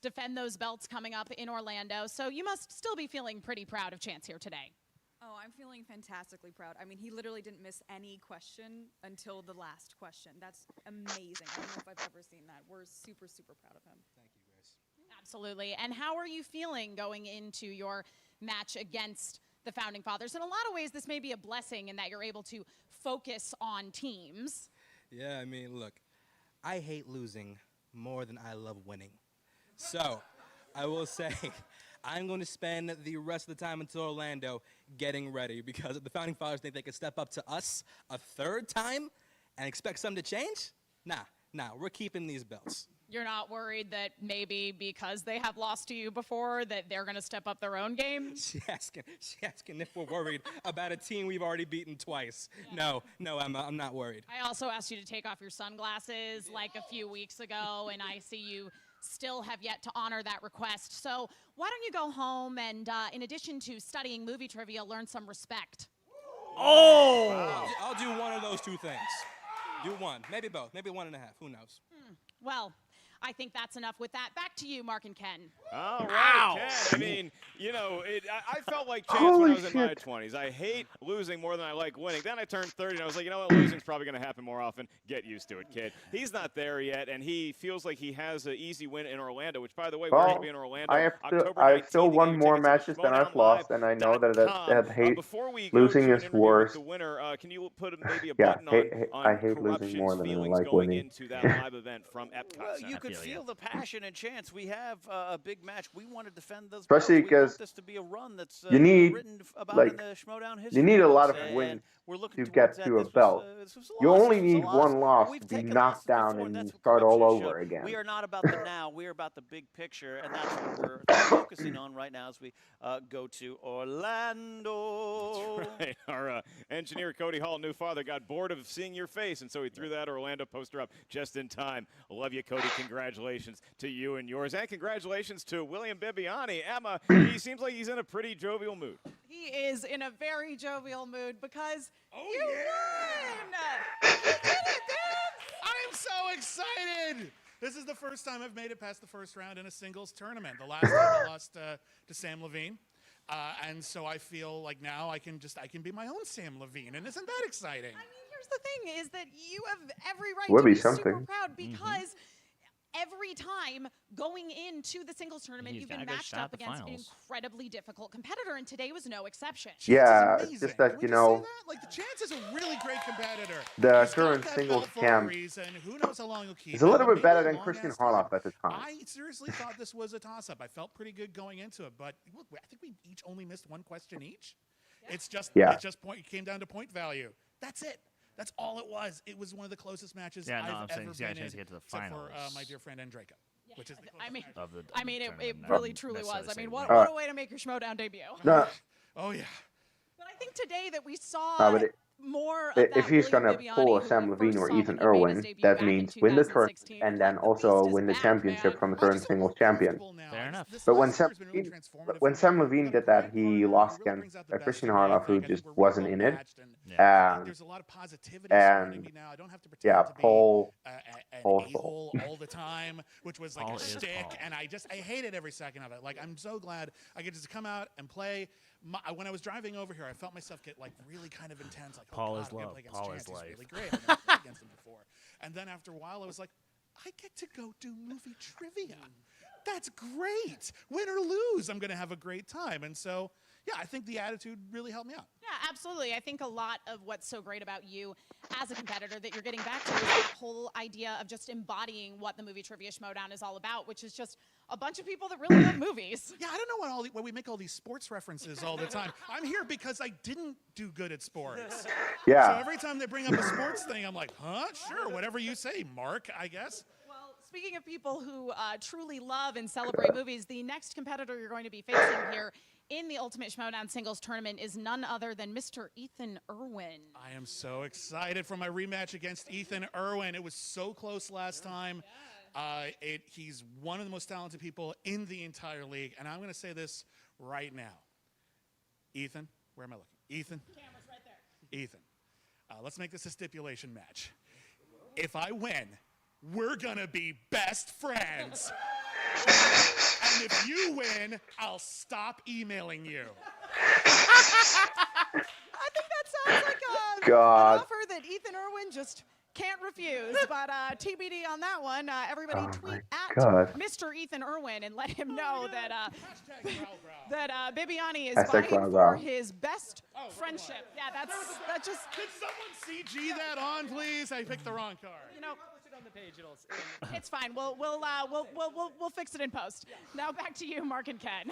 defend those belts coming up in Orlando. So you must still be feeling pretty proud of Chance here today. Oh, I'm feeling fantastically proud. I mean, he literally didn't miss any question until the last question. That's amazing. I don't know if I've ever seen that. We're super, super proud of him. Thank you, Grace. Absolutely. And how are you feeling going into your match against the Founding Fathers? In a lot of ways, this may be a blessing in that you're able to focus on teams. Yeah, I mean, look, I hate losing more than I love winning. So, I will say, I'm going to spend the rest of the time until Orlando getting ready, because if the Founding Fathers think they can step up to us a 3rd time and expect something to change, nah, we're keeping these belts. You're not worried that maybe because they have lost to you before that they're going to step up their own game? She asking if we're worried about a team we've already beaten twice. Yeah. No, I'm not worried. I also asked you to take off your sunglasses like a few weeks ago, and I see you still have yet to honor that request. So why don't you go home and, in addition to studying movie trivia, learn some respect? Oh! I'll do one of those 2 things. Do one, maybe both, maybe 1.5. Who knows? Well, I think that's enough with that. Back to you, Mark and Ken. All right, Wow. Ken. I mean, you know, I felt like Chance when I Holy was in my shit. 20s. I hate losing more than I like winning. Then I turned 30 and I was like, you know what, losing's probably going to happen more often. Get used to it, kid. He's not there yet, and he feels like he has an easy win in Orlando, which, by the way, we're going to be in Orlando October 19th. I've still You can won get more tickets at matches than I've lost, and I know that schmoedownlive.com. I hate Before we go losing to an is interview with worse. the winner, can you put maybe a Yeah, button I on hate losing Corruption's more than I feelings like going winning. into that live event from Epcot Well, Center? you could feel ya. feel the passion and Chance. We have a big match. We want to defend those Especially belts. We want because this to be a run that's you need, written about like, in the Schmoedown history. you need a lot of books, wins and we're looking to towards get that. to a This was, belt. this was a You loss. only This was a need loss. one loss We've to be taken knocked losses down before, and that's what start all Corruption over showed. again. We are not about the now. We are about the big picture, and that's what we're focusing on right now as we go to Orlando. That's right. Our engineer, Cody Hall, new father, got bored of seeing your face, and so he threw that Orlando poster up just in time. Love you, Cody. Congratulations to you and yours. And congratulations to William Bibbiani. Emma, he seems like he's in a pretty jovial mood. He is in a very jovial mood because you won! I'm so excited! This is the first time I've made it past the first round in a singles tournament. The last time I lost to Sam Levine. And so I feel like now I can be my own Sam Levine. And isn't that exciting? I mean, here's the thing is that you have every right Would to be be super something. proud because every time going into the singles tournament, you've been matched up against an incredibly difficult competitor, and today was no exception. Yeah, Chance is just that, Can you we know, say that? Like, the Chance is a really great competitor. the He's got current that singles belt for a champ reason. Who knows how long he'll keep is a it, little but bit better maybe a than Christian long-ass time. Harloff at the time. I seriously thought this was a toss-up. I felt pretty good going into it, but look, I think we each only missed one question each. It's just it came down to point value. That's it. That's all it was. It was one of the closest matches I've ever been in, to get to the except finals. for my dear friend Andreka, which is the closest I mean, match. it really truly was. I mean, what a way to make your Schmoedown debut. No. Oh yeah. But I think today that we saw more of if that he's William going to Bibbiani pull a who Sam we Levine first or saw when Ethan he made his Irwin, debut that back in means win the tournament 2016. and then The also beast is win the back, championship man. from the current singles champion. Fair enough. But when Sam Levine did that, he lost against Christian Harloff, who just wasn't in it. There's a lot of positivity surrounding me now. I don't have to pretend to be an a-hole all the time, which was like a shtick, and I hated every second of it. Like, I'm so glad I get to come out and play. When I was driving over here, I felt myself get like really kind of intense. Like, Paul oh is God, love. play against Paul Chance. is He's life. really great. I've never played against him before. And then after a while, I was like, I get to go do movie trivia. That's great. Win or lose, I'm going to have a great time. And so, yeah, I think the attitude really helped me out. Yeah, absolutely. I think a lot of what's so great about you as a competitor that you're getting back to is that whole idea of just embodying what the Movie Trivia Schmoedown is all about, which is just a bunch of people that really love movies. Yeah, I don't know why we make all these sports references all the time. I'm here because I didn't do good at sports. Yeah. So every time they bring up a sports thing, I'm like, huh? Sure, whatever you say, Mark, I guess. Well, speaking of people who truly love and celebrate movies, the next competitor you're going to be facing here in the Ultimate Schmoedown Singles Tournament is none other than Mr. Ethan Irwin. I am so excited for my rematch against Ethan Irwin. It was so close last time. He's one of the most talented people in the entire league, and I'm going to say this right now. Ethan, where am I looking? Ethan? Camera's right there. Ethan, let's make this a stipulation match. If I win, we're going to be best friends. And if you win, I'll stop emailing you. I think that sounds like an offer that Ethan Irwin just can't refuse. But TBD on that one. Everybody tweet at Mr. Ethan Irwin and let him know that Bibbiani is vying for his best friendship. Yeah, that's just. Could someone CG that on, please? I picked the wrong card. You know. On the page, it's fine. We'll fix it in post. Now back to you, Mark and Ken.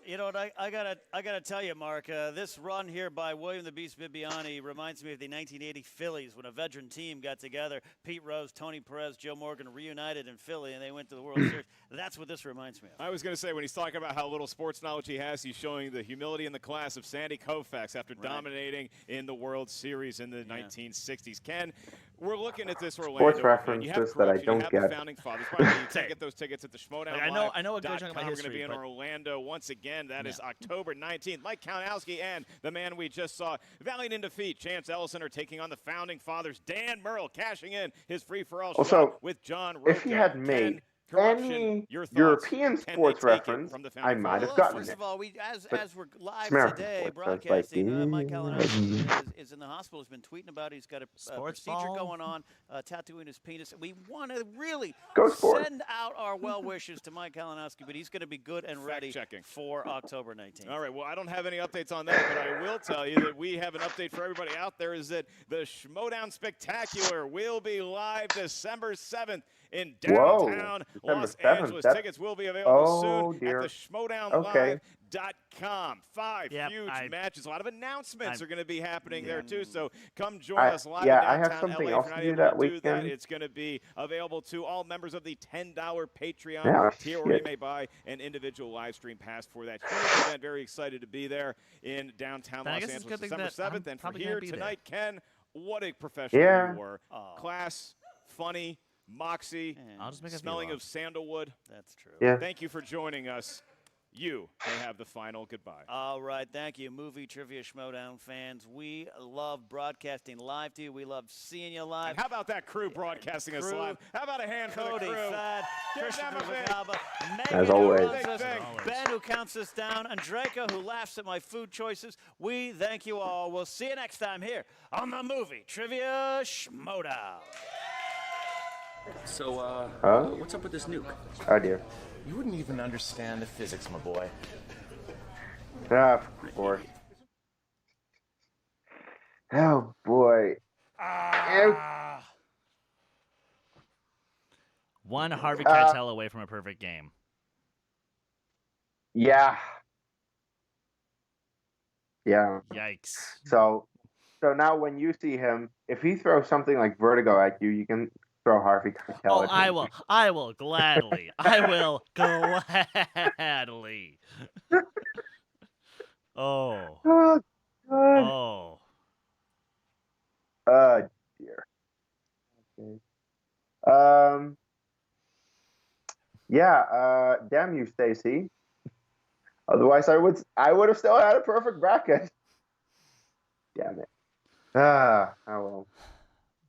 You know what? I gotta tell you, Mark. This run here by William the Beast Bibbiani reminds me of the 1980 Phillies when a veteran team got together. Pete Rose, Tony Perez, Joe Morgan reunited in Philly, and they went to the World Series. That's what this reminds me of. I was going to say, when he's talking about how little sports knowledge he has, he's showing the humility in the class of Sandy Koufax after dominating in the World Series in the 1960s. Ken, we're looking at this Orlando. Sports references that I don't get. The founding fathers. Probably you can't get those tickets at the Schmoedown. I know a good chunk of my history. We're going to be in Orlando once again. That is October 19th. Mike Kalinowski and the man we just saw, valiant in defeat, Chance Ellison, are taking on the founding fathers. Dan Murrell cashing in his free-for-all shot with John Rocha. If he had made any European sports reference, I might have gotten it. First of all, as we're live today broadcasting, Mike Kalinowski is in the hospital. He's been tweeting about it. He's got a procedure going on, tattooing his penis. We want to really send out our well wishes to Mike Kalinowski, but he's going to be good and ready for October 19th. All right, well, I don't have any updates on that, but I will tell you that we have an update for everybody out there, is that the Schmoedown Spectacular will be live December 7th in downtown Los Angeles. Tickets will be available soon at the SchmoedownLive.com. 5 huge matches. A lot of announcements are going to be happening there, too. So come join us live in downtown I have something LA. else to do that weekend. It's going to be available to all members of the $10 Patreon tier, where you may buy an individual live stream pass for that huge event. Very excited to be there in downtown Los Angeles December 7th. And from here tonight, Ken, what a professional you were. Class, funny, moxie, smelling of sandalwood. That's true. Yeah. Thank you for joining us. You may have the final goodbye. All right, thank you, Movie Trivia Schmoedown fans. We love broadcasting live to you. We love seeing you live. And how about that crew broadcasting us live? How about a hand for the crew? Fad, Christian Zacaba, as always. Ben, who counts us down, Andreka, who laughs at my food choices. We thank you all. We'll see you next time here on the Movie Trivia Schmoedown. So, what's up with this nuke? Oh dear. You wouldn't even understand the physics, my boy. Ah, of course. Oh boy. One Harvey Keitel away from a perfect game. Yeah. Yeah. Yikes. So now when you see him, if he throws something like Vertigo at you, you can throw Harvey Keitel Oh, at I him. will. I will gladly. I will gladly. Oh. Oh, God. Oh. Dear. Okay. Yeah, damn you, Stacy. Otherwise, I would have still had a perfect bracket. Damn it. Oh well.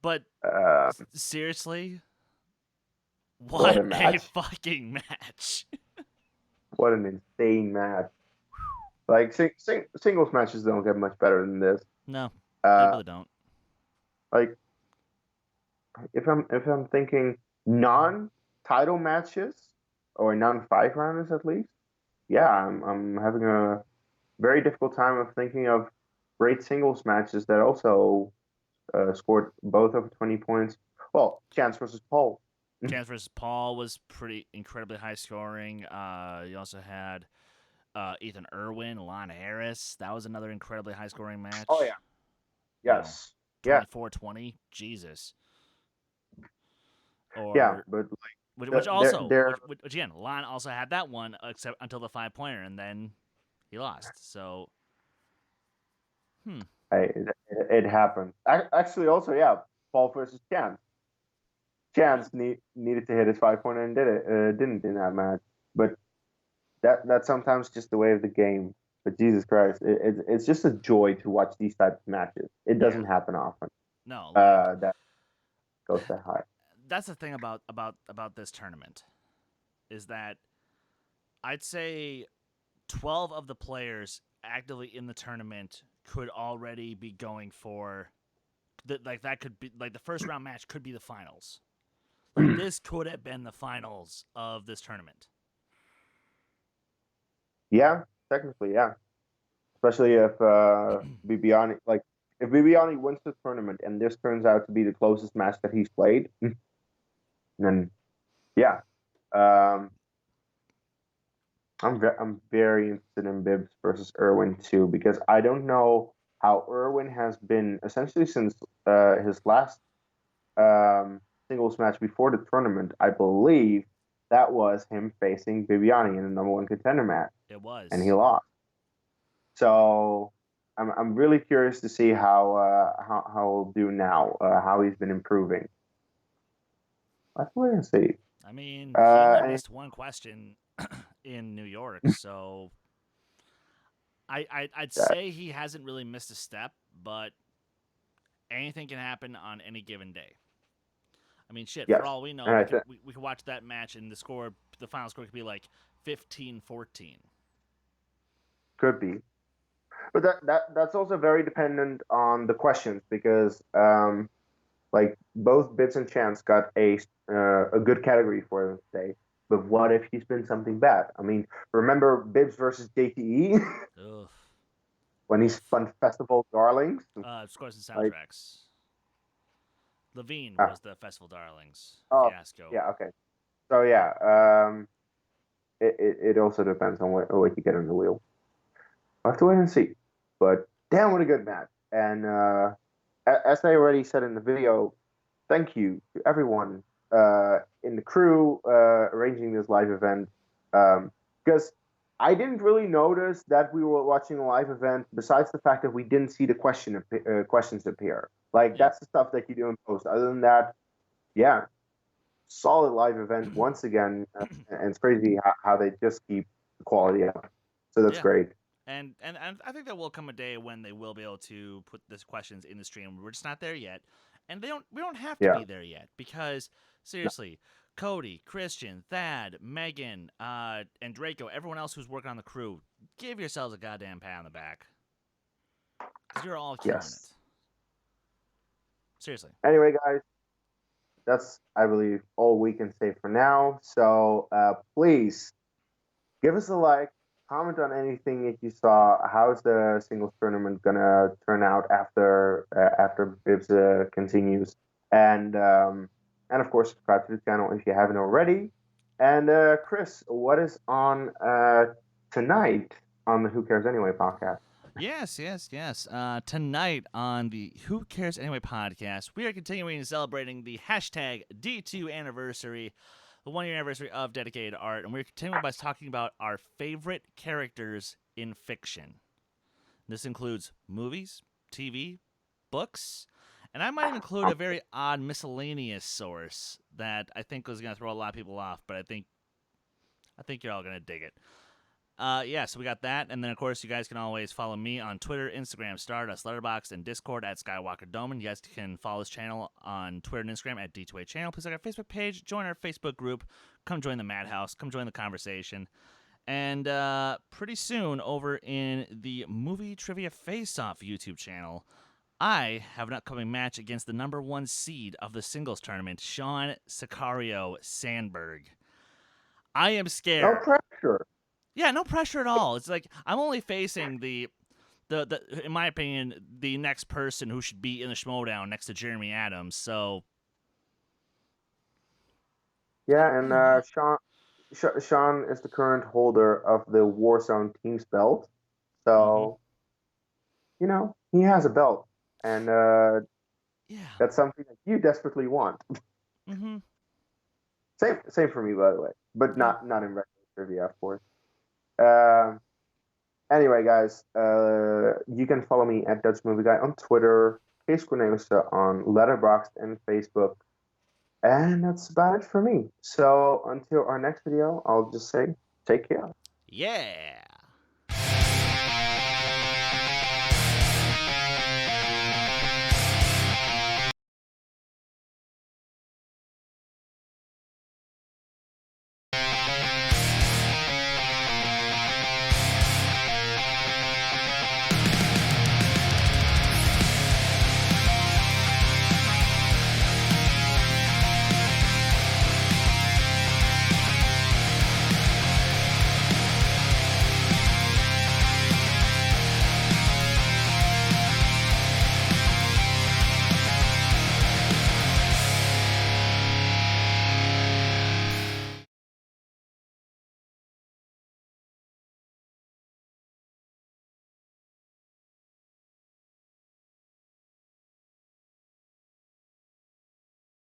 But seriously, what what a match. fucking match. What an insane match. Like singles matches don't get much better than this. No, they really don't. Like if I'm thinking non-title matches or non-5 rounders at least, yeah, I'm having a very difficult time of thinking of great singles matches that also scored both over 20 points. Well, Chance versus Paul. Chance versus Paul was pretty incredibly high scoring. You also had Ethan Irwin, Lon Harris. That was another incredibly high scoring match. Oh yeah. Yes. You know, 24-20. Jesus. Or, yeah, but like which also, which again, Lon also had that one except until the 5-pointer, and then he lost. So, it happened. Actually, also, yeah, Paul versus Chance. Chance needed to hit his 5-pointer and didn't in that match. But that's sometimes just the way of the game. But Jesus Christ, it's just a joy to watch these types of matches. It doesn't happen often. No, that goes that high. That's the thing about this tournament, is that I'd say 12 of the players actively in the tournament could already be going for that could be like the first round match could be the finals. Like this could have been the finals of this tournament. Yeah, technically, yeah. Especially if Bibbiani, like if Bibbiani wins the tournament and this turns out to be the closest match that he's played, then yeah, I'm very interested in Bibbs versus Irwin too, because I don't know how Irwin has been essentially since his last singles match before the tournament. I believe that was him facing Bibbiani in the #1 contender match. It was, and he lost. So I'm really curious to see how he'll do now, how he's been improving. Let's wait and see. I mean, he only missed one question in New York, so I'd say he hasn't really missed a step, but anything can happen on any given day. I mean, shit, for all we know, we could watch that match and the final score could be like 15-14. Could be. But that's also very dependent on the questions, because like both Bibbs and Chance got a good category for them today. But what if he's been something bad? I mean, remember Bibbs versus JTE? When he spun Festival Darlings? Scores and soundtracks. Levine was the Festival Darlings fiasco. Yeah, okay. So yeah, it also depends on what you get on the wheel. I'll have to wait and see. But damn, what a good match. And as I already said in the video, thank you to everyone in the crew arranging this live event. Because I didn't really notice that we were watching a live event, besides the fact that we didn't see the questions appear. Like, that's the stuff that you do in post. Other than that, yeah, solid live event once again. And it's crazy how they just keep the quality up. So that's great. And I think there will come a day when they will be able to put these questions in the stream. We're just not there yet. And we don't have to be there yet, because seriously, Cody, Christian, Thad, Megan, and Draco, everyone else who's working on the crew, give yourselves a goddamn pat on the back. Because you're all killing it. Seriously. Anyway, guys, that's I believe all we can say for now. So please give us a like, comment on anything that you saw. How's the singles tournament gonna turn out after Bibs continues? And of course, subscribe to the channel if you haven't already. And Chris, what is on tonight on the Who Cares Anyway podcast? Yes. Tonight on the Who Cares Anyway podcast, we are continuing celebrating the hashtag D2 anniversary, the 1 year anniversary of Dedicated Art, and we're continuing by talking about our favorite characters in fiction. This includes movies, TV, books, and I might include a very odd miscellaneous source that I think was going to throw a lot of people off, but I think you're all going to dig it. So we got that, and then of course you guys can always follow me on Twitter, Instagram, Stardust, Letterboxd, and Discord at Skywalker Doman. You guys can follow this channel on Twitter and Instagram at D2A Channel. Please like our Facebook page, join our Facebook group, come join the Madhouse, come join the conversation, and pretty soon over in the Movie Trivia Face-Off YouTube channel, I have an upcoming match against the number 1 seed of the singles tournament, Sean Sicario Sandberg. I am scared. No pressure. Yeah, no pressure at all. It's like I'm only facing the in my opinion, the next person who should be in the Schmoedown next to Jeremy Adams. So yeah, and Sean is the current holder of the Warzone Teams belt. So you know, he has a belt, and that's something that you desperately want. Mm-hmm. Same for me, by the way, but not in regular trivia, of course. Anyway, guys, you can follow me at Dutch Movie Guy on Twitter, Case Cornelissen on Letterboxd and Facebook, and that's about it for me. So until our next video, I'll just say, take care. Yeah.